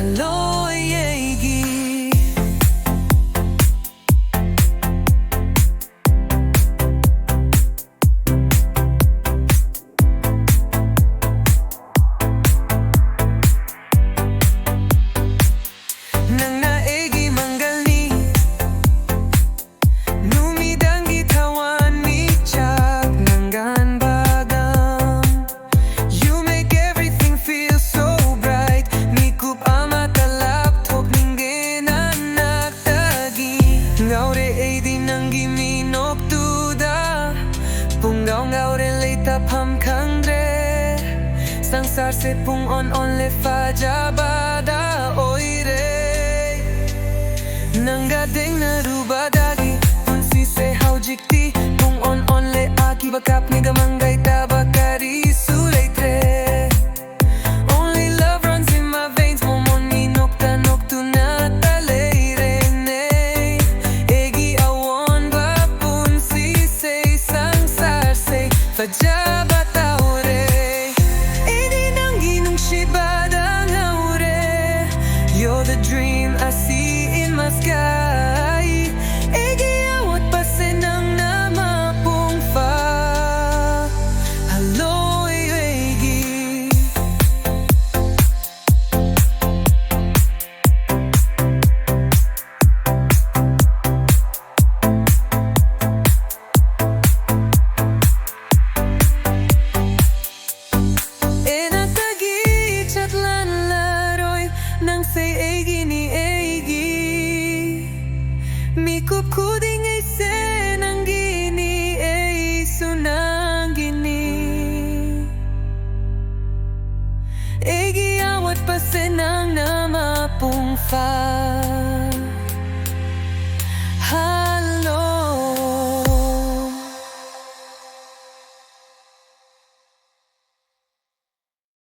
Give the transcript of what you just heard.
Haloy egi Nang naegi manggalni Numidangi tawan mi chak nanggan bagam You make everything feel so bright Nikup amata laptop ningin anak tagi Ngaure eidi nanggi minok tuda Pungaw ngaure leita pam kangdre Sangsar se pung on le fajabada oire Nanggadeng na rubadagi Unsi se haujikti Kung on le aki bakap ni gamanggay tabakari sulaytre Only love runs in my veins Momon ni nokta noktu na talayrene Egi awon bapun si se sangsar se fajabat aure Edi nanggi nung shibada ngaure You're the dream I see in my sky Egi awat pasenang nama pung fa Haloy egi Enatagi chatlan laroy Nang say egi ni egi Mikup kuding ay senanggini ay sunanggini Egi awat pasenang nama pung fa